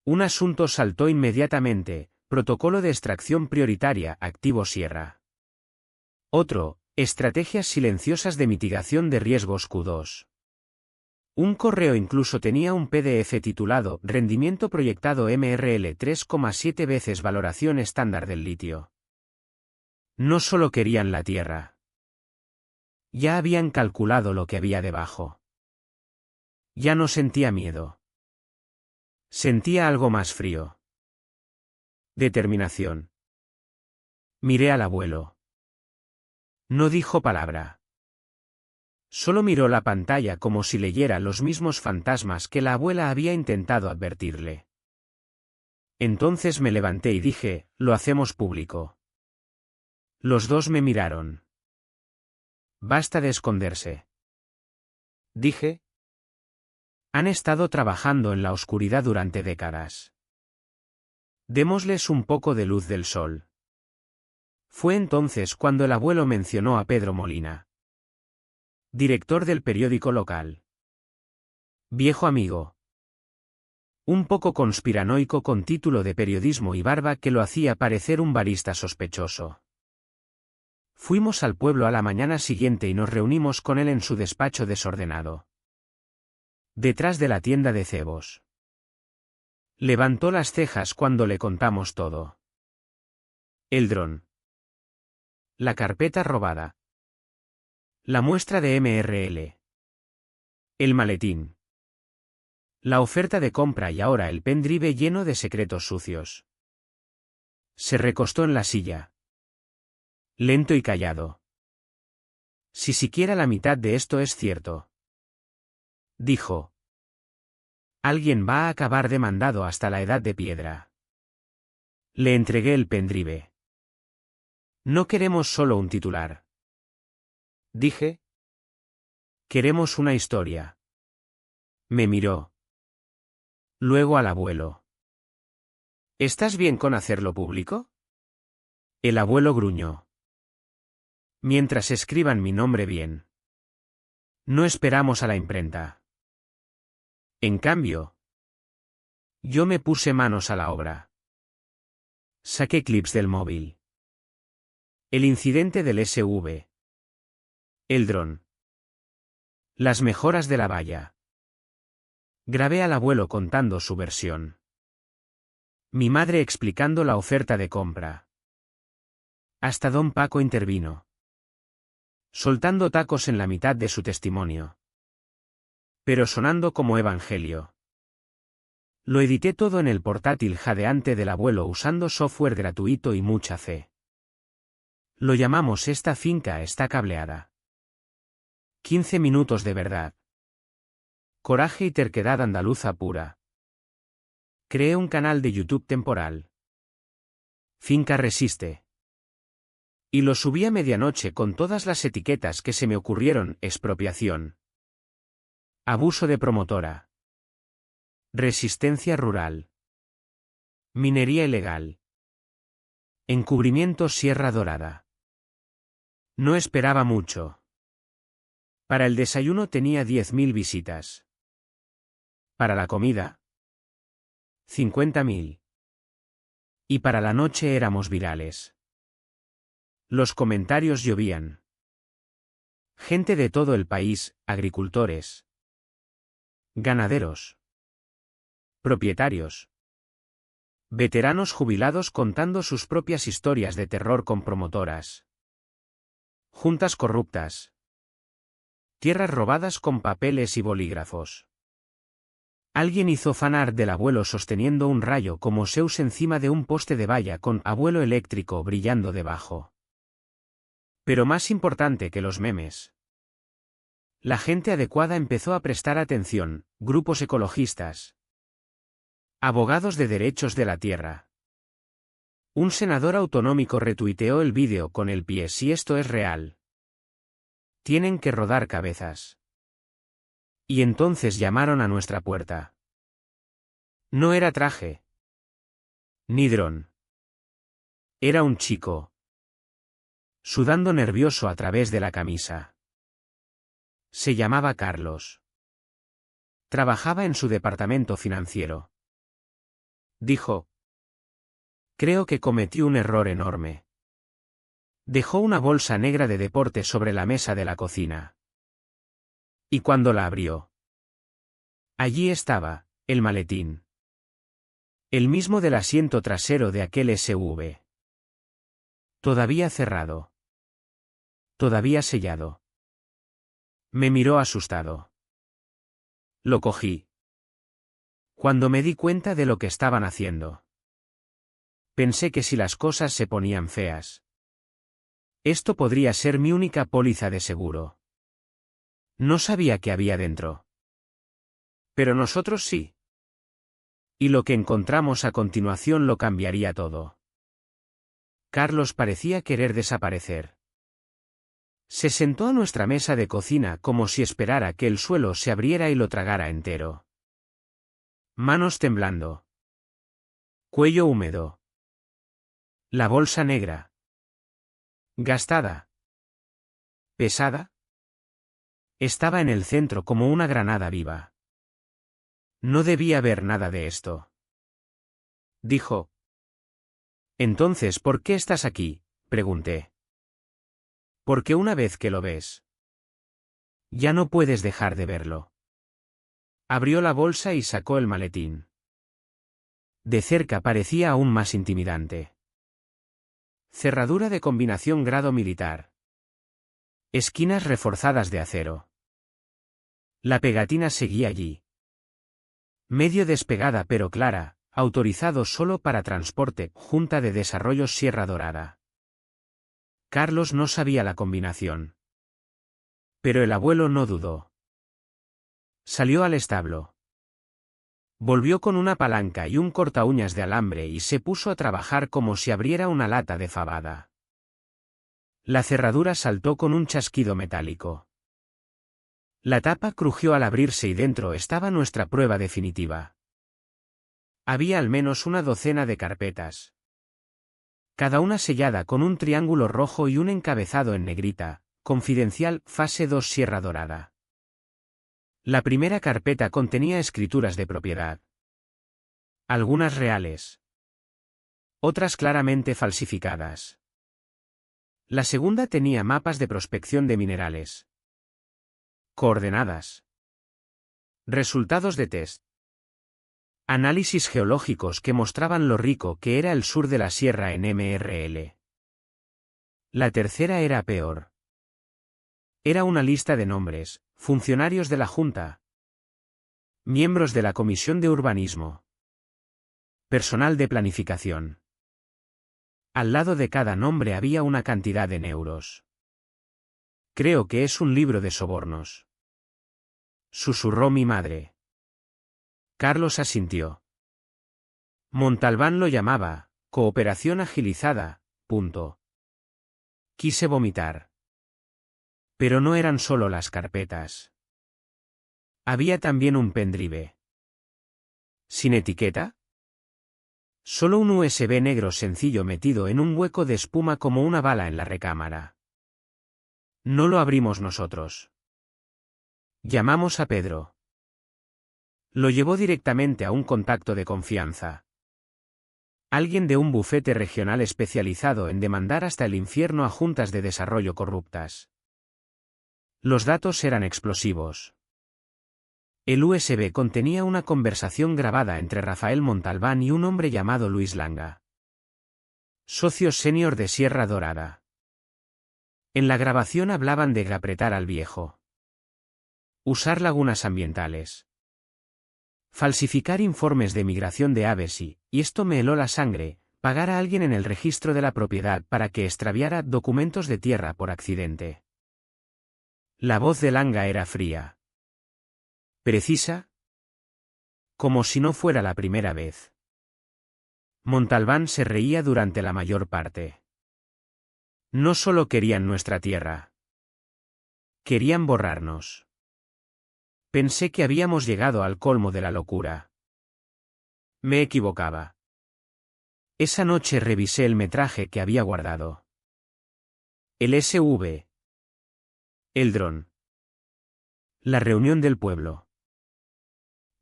Un asunto saltó inmediatamente, protocolo de extracción prioritaria, activo Sierra. Otro, estrategias silenciosas de mitigación de riesgos Q2. Un correo incluso tenía un PDF titulado Rendimiento proyectado MRL 3,7 veces valoración estándar del litio. No solo querían la tierra. Ya habían calculado lo que había debajo. Ya no sentía miedo. Sentía algo más frío. Determinación. Miré al abuelo. No dijo palabra. Solo miró la pantalla como si leyera los mismos fantasmas que la abuela había intentado advertirle. Entonces me levanté y dije, lo hacemos público. Los dos me miraron. Basta de esconderse. Dije. Han estado trabajando en la oscuridad durante décadas. Démosles un poco de luz del sol. Fue entonces cuando el abuelo mencionó a Pedro Molina, director del periódico local. Viejo amigo. Un poco conspiranoico con título de periodismo y barba que lo hacía parecer un barista sospechoso. Fuimos al pueblo a la mañana siguiente y nos reunimos con él en su despacho desordenado, detrás de la tienda de cebos. Levantó las cejas cuando le contamos todo. El dron. La carpeta robada. La muestra de MRL. El maletín. La oferta de compra y ahora el pendrive lleno de secretos sucios. Se recostó en la silla. Lento y callado. Si siquiera la mitad de esto es cierto, dijo, alguien va a acabar demandado hasta la edad de piedra. Le entregué el pendrive. No queremos solo un titular, dije. Queremos una historia. Me miró. Luego al abuelo. ¿Estás bien con hacerlo público? El abuelo gruñó. Mientras escriban mi nombre bien. No esperamos a la imprenta. En cambio, yo me puse manos a la obra. Saqué clips del móvil. El incidente del SV. El dron. Las mejoras de la valla. Grabé al abuelo contando su versión. Mi madre explicando la oferta de compra. Hasta don Paco intervino, soltando tacos en la mitad de su testimonio, pero sonando como evangelio. Lo edité todo en el portátil jadeante del abuelo usando software gratuito y mucha fe. Lo llamamos Esta finca está cableada. 15 minutos de verdad. Coraje y terquedad andaluza pura. Creé un canal de YouTube temporal. Finca Resiste. Y lo subí a medianoche con todas las etiquetas que se me ocurrieron: expropiación, abuso de promotora, resistencia rural, minería ilegal, encubrimiento Sierra Dorada. No esperaba mucho. Para el desayuno tenía 10.000 visitas. Para la comida, 50.000. Y para la noche éramos virales. Los comentarios llovían. Gente de todo el país, agricultores, ganaderos, propietarios, veteranos jubilados contando sus propias historias de terror con promotoras, juntas corruptas, tierras robadas con papeles y bolígrafos. Alguien hizo fanart del abuelo sosteniendo un rayo como Zeus encima de un poste de valla con abuelo eléctrico brillando debajo. Pero más importante que los memes. La gente adecuada empezó a prestar atención: grupos ecologistas, abogados de derechos de la tierra. Un senador autonómico retuiteó el vídeo con el pie: si esto es real, tienen que rodar cabezas. Y entonces llamaron a nuestra puerta. No era traje, ni dron. Era un chico, sudando nervioso a través de la camisa. Se llamaba Carlos. Trabajaba en su departamento financiero. Dijo: creo que cometí un error enorme. Dejó una bolsa negra de deporte sobre la mesa de la cocina. Y cuando la abrió, allí estaba, el maletín. El mismo del asiento trasero de aquel SV. Todavía cerrado. Todavía sellado. Me miró asustado. Lo cogí. Cuando me di cuenta de lo que estaban haciendo, pensé que si las cosas se ponían feas, esto podría ser mi única póliza de seguro. No sabía qué había dentro. Pero nosotros sí. Y lo que encontramos a continuación lo cambiaría todo. Carlos parecía querer desaparecer. Se sentó a nuestra mesa de cocina como si esperara que el suelo se abriera y lo tragara entero. Manos temblando. Cuello húmedo. La bolsa negra. Gastada. Pesada. Estaba en el centro como una granada viva. No debía ver nada de esto. Dijo. Entonces, ¿por qué estás aquí?, pregunté. Porque una vez que lo ves, ya no puedes dejar de verlo. Abrió la bolsa y sacó el maletín. De cerca parecía aún más intimidante. Cerradura de combinación grado militar. Esquinas reforzadas de acero. La pegatina seguía allí. Medio despegada pero clara, autorizado solo para transporte, Junta de Desarrollos Sierra Dorada. Carlos no sabía la combinación. Pero el abuelo no dudó. Salió al establo. Volvió con una palanca y un cortaúñas de alambre y se puso a trabajar como si abriera una lata de fabada. La cerradura saltó con un chasquido metálico. La tapa crujió al abrirse y dentro estaba nuestra prueba definitiva. Había al menos una docena de carpetas. Cada una sellada con un triángulo rojo y un encabezado en negrita, confidencial, fase 2 Sierra Dorada. La primera carpeta contenía escrituras de propiedad. Algunas reales. Otras claramente falsificadas. La segunda tenía mapas de prospección de minerales. Coordenadas. Resultados de test. Análisis geológicos que mostraban lo rico que era el sur de la sierra en MRL. La tercera era peor. Era una lista de nombres, funcionarios de la Junta, miembros de la Comisión de Urbanismo, personal de planificación. Al lado de cada nombre había una cantidad en euros. Creo que es un libro de sobornos. Susurró mi madre. Carlos asintió. Montalbán lo llamaba, cooperación agilizada, punto. Quise vomitar. Pero no eran solo las carpetas. Había también un pendrive. ¿Sin etiqueta? Solo un USB negro sencillo metido en un hueco de espuma como una bala en la recámara. No lo abrimos nosotros. Llamamos a Pedro. Lo llevó directamente a un contacto de confianza. Alguien de un bufete regional especializado en demandar hasta el infierno a juntas de desarrollo corruptas. Los datos eran explosivos. El USB contenía una conversación grabada entre Rafael Montalbán y un hombre llamado Luis Langa, socio senior de Sierra Dorada. En la grabación hablaban de apretar al viejo, usar lagunas ambientales, falsificar informes de migración de aves y esto me heló la sangre, pagar a alguien en el registro de la propiedad para que extraviara documentos de tierra por accidente. La voz de Langa era fría. Precisa, como si no fuera la primera vez. Montalbán se reía durante la mayor parte. No solo querían nuestra tierra. Querían borrarnos. Pensé que habíamos llegado al colmo de la locura. Me equivocaba. Esa noche revisé el metraje que había guardado. El SV. El dron. La reunión del pueblo.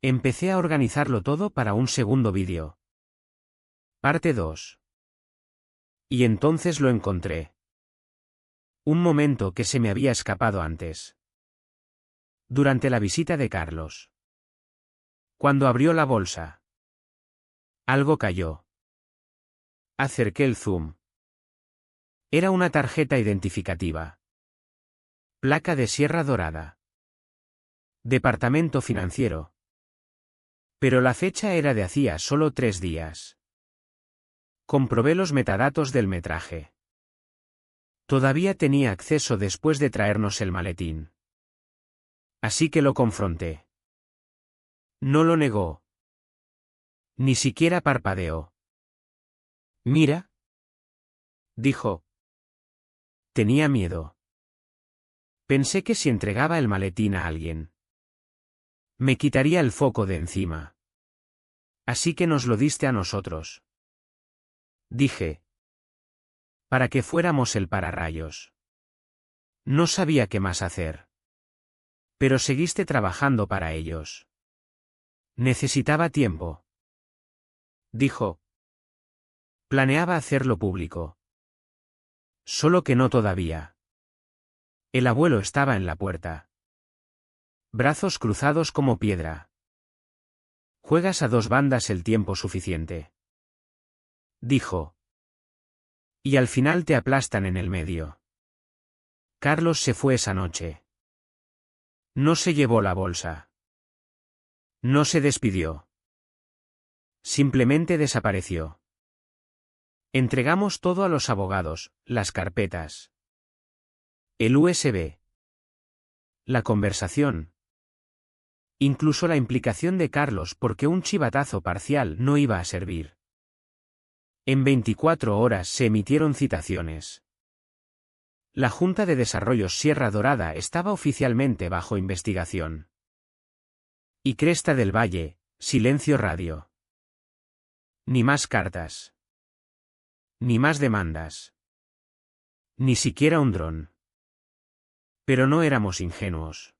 Empecé a organizarlo todo para un segundo vídeo. Parte 2. Y entonces lo encontré. Un momento que se me había escapado antes. Durante la visita de Carlos. Cuando abrió la bolsa. Algo cayó. Acerqué el zoom. Era una tarjeta identificativa. Placa de Sierra Dorada. Departamento financiero. Pero la fecha era de hacía solo 3 días. Comprobé los metadatos del metraje. Todavía tenía acceso después de traernos el maletín. Así que lo confronté. No lo negó. Ni siquiera parpadeó. Mira, dijo. Tenía miedo. Pensé que si entregaba el maletín a alguien, me quitaría el foco de encima. Así que nos lo diste a nosotros. Dije. Para que fuéramos el pararrayos. No sabía qué más hacer. Pero seguiste trabajando para ellos. Necesitaba tiempo. Dijo. Planeaba hacerlo público. Solo que no todavía. El abuelo estaba en la puerta. Brazos cruzados como piedra. Juegas a dos bandas el tiempo suficiente. Dijo. Y al final te aplastan en el medio. Carlos se fue esa noche. No se llevó la bolsa. No se despidió. Simplemente desapareció. Entregamos todo a los abogados, las carpetas. El USB. La conversación. Incluso la implicación de Carlos porque un chivatazo parcial no iba a servir. En 24 horas se emitieron citaciones. La Junta de Desarrollo Sierra Dorada estaba oficialmente bajo investigación. Y Cresta del Valle, silencio radio. Ni más cartas. Ni más demandas. Ni siquiera un dron. Pero no éramos ingenuos.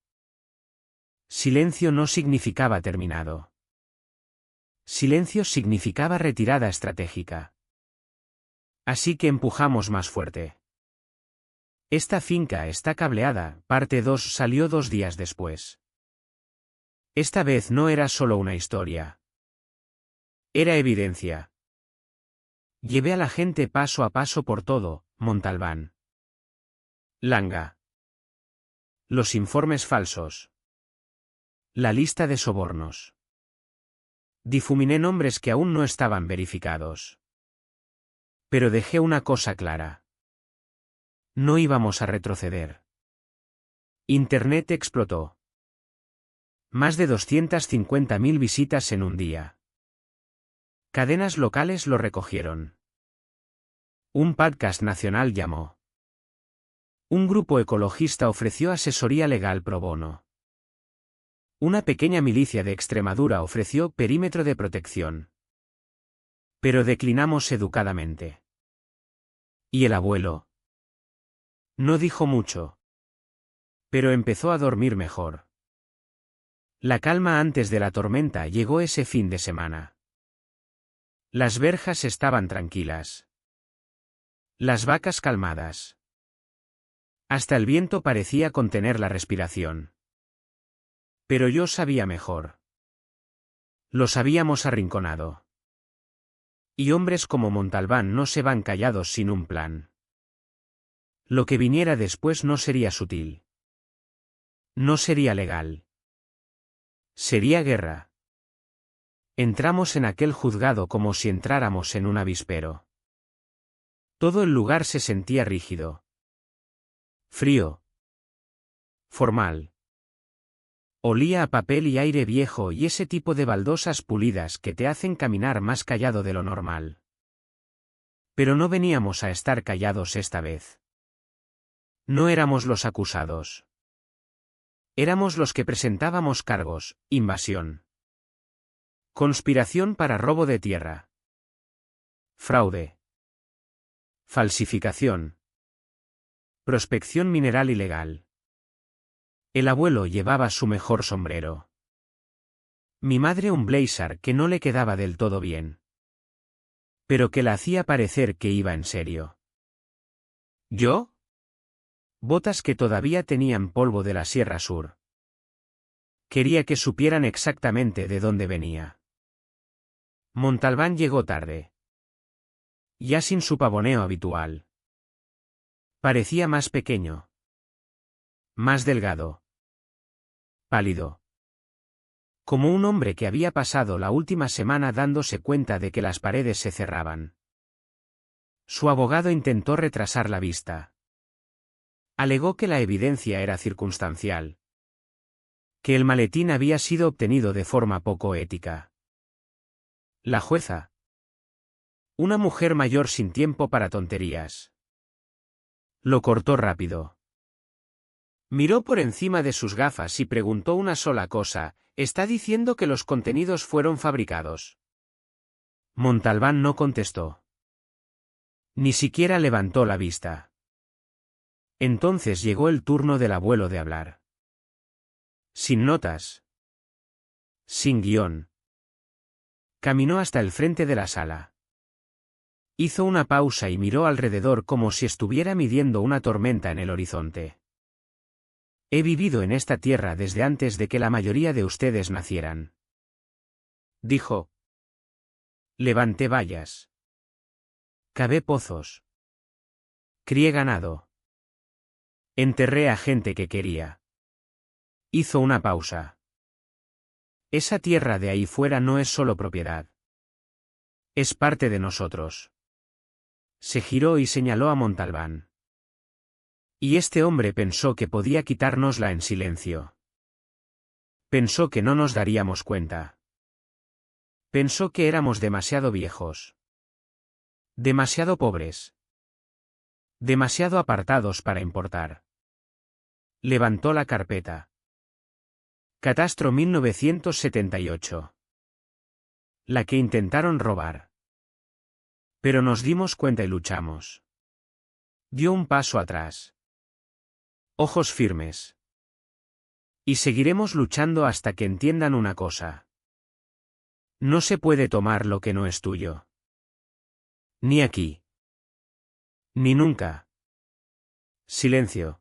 Silencio no significaba terminado. Silencio significaba retirada estratégica. Así que empujamos más fuerte. Esta finca está cableada, parte 2 salió 2 días después. Esta vez no era solo una historia. Era evidencia. Llevé a la gente paso a paso por todo, Montalbán. Langa. Los informes falsos. La lista de sobornos. Difuminé nombres que aún no estaban verificados. Pero dejé una cosa clara. No íbamos a retroceder. Internet explotó. Más de 250.000 visitas en un día. Cadenas locales lo recogieron. Un podcast nacional llamó. Un grupo ecologista ofreció asesoría legal pro bono. Una pequeña milicia de Extremadura ofreció perímetro de protección. Pero declinamos educadamente. ¿Y el abuelo? No dijo mucho. Pero empezó a dormir mejor. La calma antes de la tormenta llegó ese fin de semana. Las verjas estaban tranquilas. Las vacas calmadas. Hasta el viento parecía contener la respiración. Pero yo sabía mejor. Los habíamos arrinconado. Y hombres como Montalbán no se van callados sin un plan. Lo que viniera después no sería sutil. No sería legal. Sería guerra. Entramos en aquel juzgado como si entráramos en un avispero. Todo el lugar se sentía rígido. Frío. Formal. Olía a papel y aire viejo y ese tipo de baldosas pulidas que te hacen caminar más callado de lo normal. Pero no veníamos a estar callados esta vez. No éramos los acusados. Éramos los que presentábamos cargos, invasión. Conspiración para robo de tierra. Fraude. Falsificación. Prospección mineral ilegal. El abuelo llevaba su mejor sombrero. Mi madre un blazer que no le quedaba del todo bien. Pero que la hacía parecer que iba en serio. ¿Yo? Botas que todavía tenían polvo de la Sierra Sur. Quería que supieran exactamente de dónde venía. Montalbán llegó tarde. Ya sin su pavoneo habitual. Parecía más pequeño. Más delgado. Pálido. Como un hombre que había pasado la última semana dándose cuenta de que las paredes se cerraban. Su abogado intentó retrasar la vista. Alegó que la evidencia era circunstancial. Que el maletín había sido obtenido de forma poco ética. La jueza. Una mujer mayor sin tiempo para tonterías. Lo cortó rápido. Miró por encima de sus gafas y preguntó una sola cosa: ¿está diciendo que los contenidos fueron fabricados? Montalbán no contestó. Ni siquiera levantó la vista. Entonces llegó el turno del abuelo de hablar. Sin notas. Sin guión. Caminó hasta el frente de la sala. Hizo una pausa y miró alrededor como si estuviera midiendo una tormenta en el horizonte. He vivido en esta tierra desde antes de que la mayoría de ustedes nacieran. Dijo. Levanté vallas. Cavé pozos. Crié ganado. Enterré a gente que quería. Hizo una pausa. Esa tierra de ahí fuera no es solo propiedad. Es parte de nosotros. Se giró y señaló a Montalbán. Y este hombre pensó que podía quitárnosla en silencio. Pensó que no nos daríamos cuenta. Pensó que éramos demasiado viejos. Demasiado pobres. Demasiado apartados para importar. Levantó la carpeta. Catastro 1978. La que intentaron robar. Pero nos dimos cuenta y luchamos. Dio un paso atrás. Ojos firmes. Y seguiremos luchando hasta que entiendan una cosa. No se puede tomar lo que no es tuyo. Ni aquí. Ni nunca. Silencio.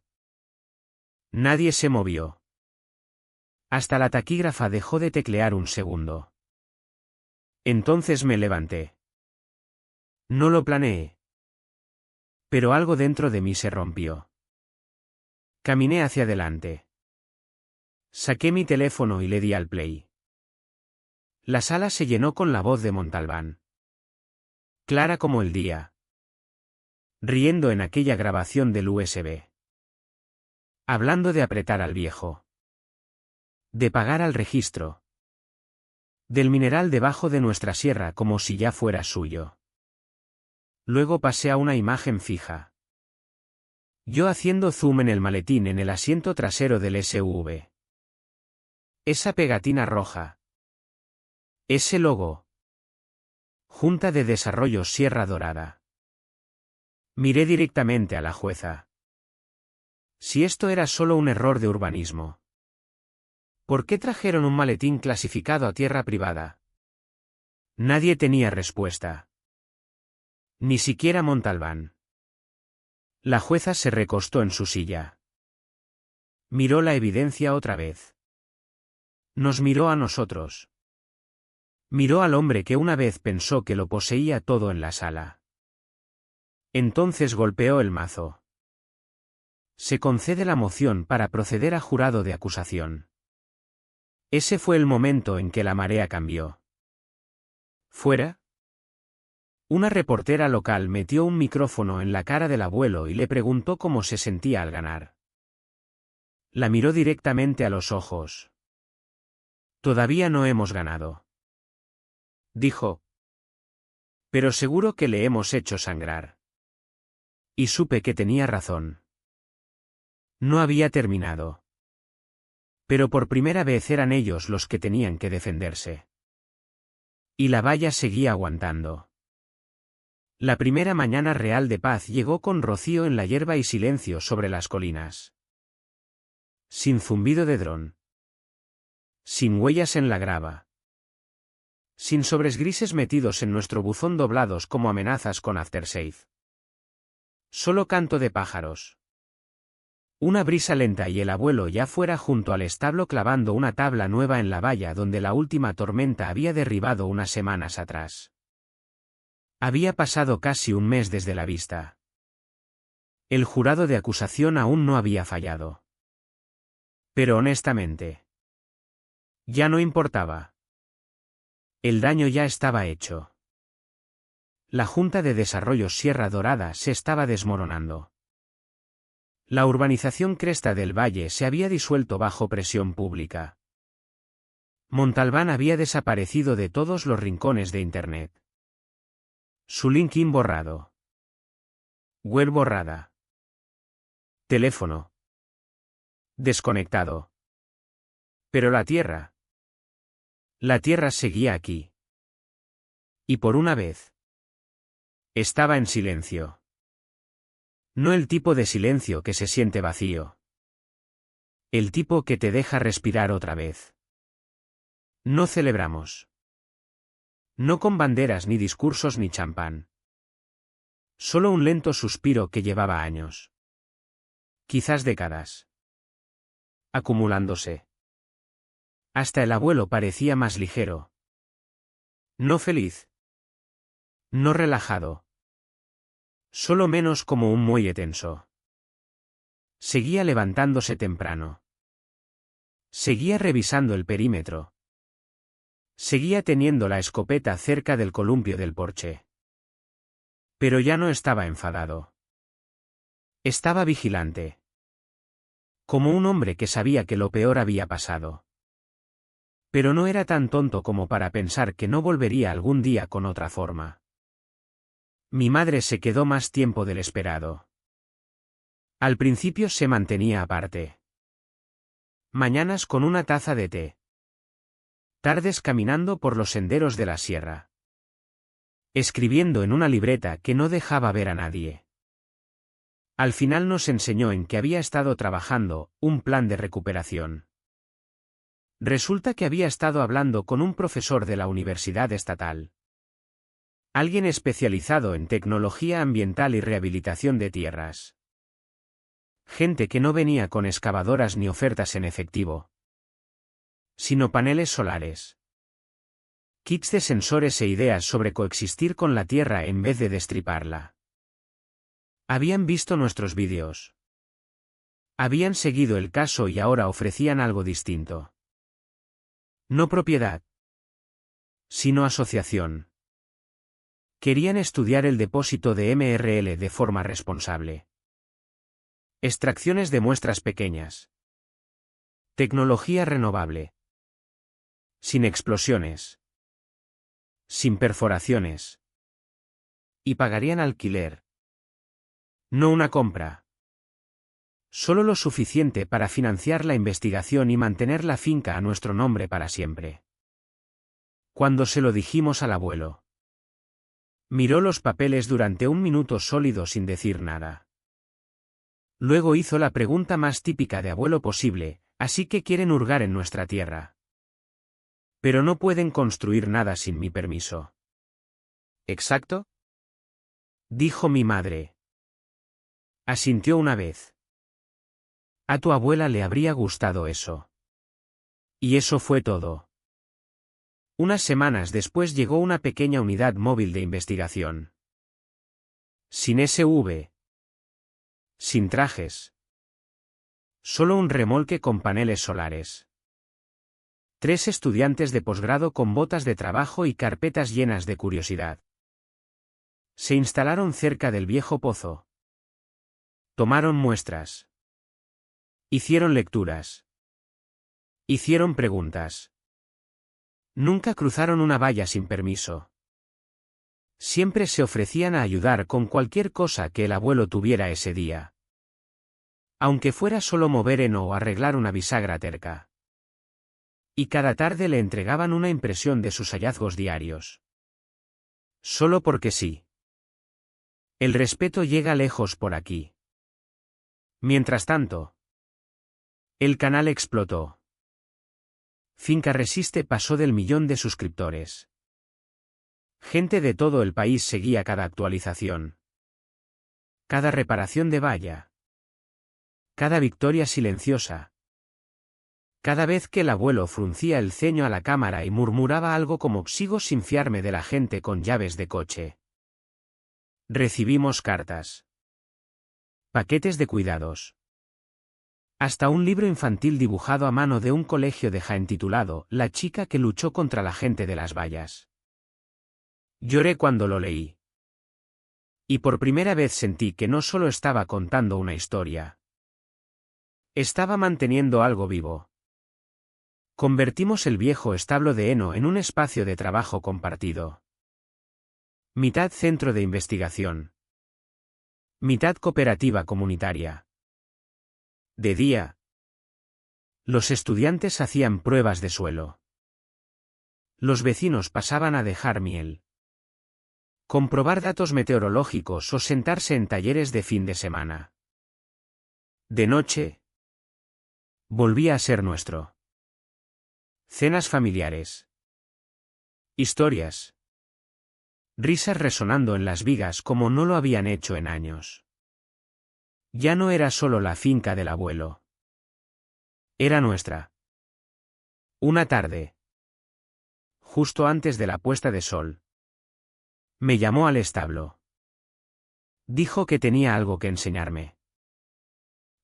Nadie se movió. Hasta la taquígrafa dejó de teclear un segundo. Entonces me levanté. No lo planeé. Pero algo dentro de mí se rompió. Caminé hacia adelante. Saqué mi teléfono y le di al play. La sala se llenó con la voz de Montalbán. Clara como el día. Riendo en aquella grabación del USB. Hablando de apretar al viejo. De pagar al registro. Del mineral debajo de nuestra sierra como si ya fuera suyo. Luego pasé a una imagen fija. Yo haciendo zoom en el maletín en el asiento trasero del SUV. Esa pegatina roja. Ese logo. Junta de Desarrollo Sierra Dorada. Miré directamente a la jueza. Si esto era solo un error de urbanismo. ¿Por qué trajeron un maletín clasificado a tierra privada? Nadie tenía respuesta. Ni siquiera Montalbán. La jueza se recostó en su silla. Miró la evidencia otra vez. Nos miró a nosotros. Miró al hombre que una vez pensó que lo poseía todo en la sala. Entonces golpeó el mazo. Se concede la moción para proceder a jurado de acusación. Ese fue el momento en que la marea cambió. ¿Fuera? Una reportera local metió un micrófono en la cara del abuelo y le preguntó cómo se sentía al ganar. La miró directamente a los ojos. Todavía no hemos ganado. Dijo. Pero seguro que le hemos hecho sangrar. Y supe que tenía razón. No había terminado. Pero por primera vez eran ellos los que tenían que defenderse. Y la valla seguía aguantando. La primera mañana real de paz llegó con rocío en la hierba y silencio sobre las colinas. Sin zumbido de dron. Sin huellas en la grava. Sin sobres grises metidos en nuestro buzón doblados como amenazas con aftershave. Solo canto de pájaros. Una brisa lenta y el abuelo ya fuera junto al establo clavando una tabla nueva en la valla donde la última tormenta había derribado unas semanas atrás. Había pasado casi un mes desde la vista. El jurado de acusación aún no había fallado. Pero honestamente. Ya no importaba. El daño ya estaba hecho. La Junta de Desarrollo Sierra Dorada se estaba desmoronando. La urbanización Cresta del Valle se había disuelto bajo presión pública. Montalbán había desaparecido de todos los rincones de Internet. Su LinkedIn borrado. Web borrada. Teléfono. Desconectado. Pero la Tierra. La Tierra seguía aquí. Y por una vez. Estaba en silencio. No el tipo de silencio que se siente vacío. El tipo que te deja respirar otra vez. No celebramos. No con banderas ni discursos ni champán. Solo un lento suspiro que llevaba años. Quizás décadas. Acumulándose. Hasta el abuelo parecía más ligero. No feliz. No relajado. Solo menos como un muelle tenso. Seguía levantándose temprano. Seguía revisando el perímetro. Seguía teniendo la escopeta cerca del columpio del porche. Pero ya no estaba enfadado. Estaba vigilante. Como un hombre que sabía que lo peor había pasado. Pero no era tan tonto como para pensar que no volvería algún día con otra forma. Mi madre se quedó más tiempo del esperado. Al principio se mantenía aparte. Mañanas con una taza de té. Tardes caminando por los senderos de la sierra. Escribiendo en una libreta que no dejaba ver a nadie. Al final nos enseñó en que había estado trabajando un plan de recuperación. Resulta que había estado hablando con un profesor de la universidad estatal. Alguien especializado en tecnología ambiental y rehabilitación de tierras. Gente que no venía con excavadoras ni ofertas en efectivo. Sino paneles solares. Kits de sensores e ideas sobre coexistir con la tierra en vez de destriparla. Habían visto nuestros vídeos. Habían seguido el caso y ahora ofrecían algo distinto. No propiedad. Sino asociación. Querían estudiar el depósito de MRL de forma responsable. Extracciones de muestras pequeñas. Tecnología renovable. Sin explosiones. Sin perforaciones. Y pagarían alquiler. No una compra. Solo lo suficiente para financiar la investigación y mantener la finca a nuestro nombre para siempre. Cuando se lo dijimos al abuelo. Miró los papeles durante un minuto sólido sin decir nada. Luego hizo la pregunta más típica de abuelo posible, así que quieren hurgar en nuestra tierra. Pero no pueden construir nada sin mi permiso. ¿Exacto? Dijo mi madre. Asintió una vez. A tu abuela le habría gustado eso. Y eso fue todo. Unas semanas después llegó una pequeña unidad móvil de investigación. Sin SV. Sin trajes. Solo un remolque con paneles solares. 3 estudiantes de posgrado con botas de trabajo y carpetas llenas de curiosidad. Se instalaron cerca del viejo pozo. Tomaron muestras. Hicieron lecturas. Hicieron preguntas. Nunca cruzaron una valla sin permiso. Siempre se ofrecían a ayudar con cualquier cosa que el abuelo tuviera ese día. Aunque fuera solo mover heno o arreglar una bisagra terca. Y cada tarde le entregaban una impresión de sus hallazgos diarios. Solo porque sí. El respeto llega lejos por aquí. Mientras tanto, el canal explotó. Finca Resiste pasó del 1.000.000 de suscriptores. Gente de todo el país seguía cada actualización. Cada reparación de valla. Cada victoria silenciosa. Cada vez que el abuelo fruncía el ceño a la cámara y murmuraba algo como «sigo sin fiarme de la gente con llaves de coche». Recibimos cartas. Paquetes de cuidados. Hasta un libro infantil dibujado a mano de un colegio de Jaén titulado «La chica que luchó contra la gente de las vallas». Lloré cuando lo leí. Y por primera vez sentí que no solo estaba contando una historia. Estaba manteniendo algo vivo. Convertimos el viejo establo de heno en un espacio de trabajo compartido. Mitad centro de investigación. Mitad cooperativa comunitaria. De día, los estudiantes hacían pruebas de suelo. Los vecinos pasaban a dejar miel. Comprobar datos meteorológicos o sentarse en talleres de fin de semana. De noche, volvía a ser nuestro. Cenas familiares. Historias. Risas resonando en las vigas como no lo habían hecho en años. Ya no era solo la finca del abuelo. Era nuestra. Una tarde, justo antes de la puesta de sol, me llamó al establo. Dijo que tenía algo que enseñarme.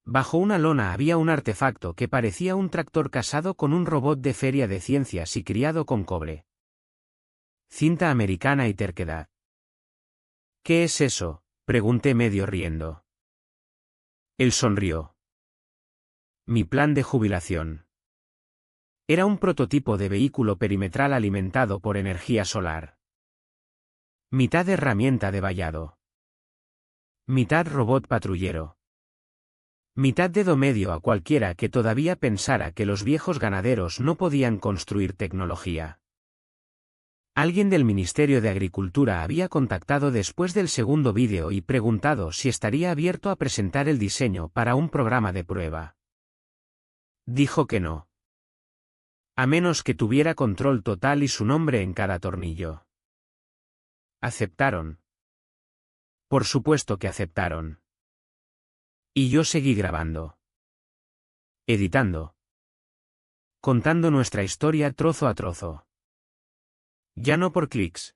Bajo una lona había un artefacto que parecía un tractor casado con un robot de feria de ciencias y criado con cobre. Cinta americana y terquedad. ¿Qué es eso?, pregunté medio riendo. Él sonrió. Mi plan de jubilación. Era un prototipo de vehículo perimetral alimentado por energía solar. Mitad herramienta de vallado. Mitad robot patrullero. Mitad dedo medio a cualquiera que todavía pensara que los viejos ganaderos no podían construir tecnología. Alguien del Ministerio de Agricultura había contactado después del segundo vídeo y preguntado si estaría abierto a presentar el diseño para un programa de prueba. Dijo que no. A menos que tuviera control total y su nombre en cada tornillo. Aceptaron. Por supuesto que aceptaron. Y yo seguí grabando. Editando. Contando nuestra historia trozo a trozo. Ya no por clics,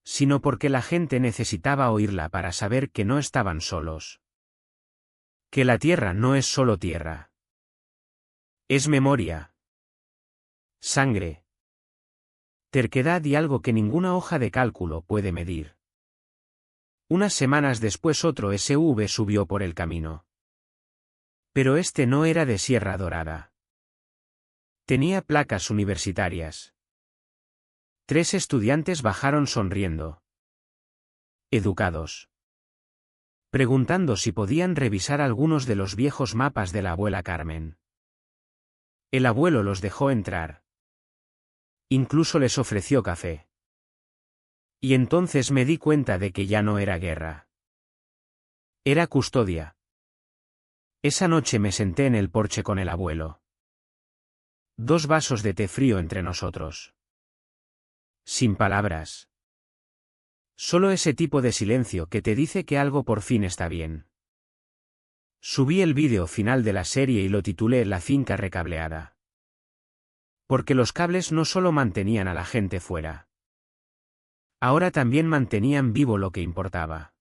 sino porque la gente necesitaba oírla para saber que no estaban solos. Que la tierra no es solo tierra. Es memoria. Sangre. Terquedad y algo que ninguna hoja de cálculo puede medir. Unas semanas después otro SUV subió por el camino. Pero este no era de Sierra Dorada. Tenía placas universitarias. 3 estudiantes bajaron sonriendo. Educados. Preguntando si podían revisar algunos de los viejos mapas de la abuela Carmen. El abuelo los dejó entrar. Incluso les ofreció café. Y entonces me di cuenta de que ya no era guerra. Era custodia. Esa noche me senté en el porche con el abuelo. 2 vasos de té frío entre nosotros. Sin palabras. Solo ese tipo de silencio que te dice que algo por fin está bien. Subí el vídeo final de la serie y lo titulé La finca recableada. Porque los cables no solo mantenían a la gente fuera. Ahora también mantenían vivo lo que importaba.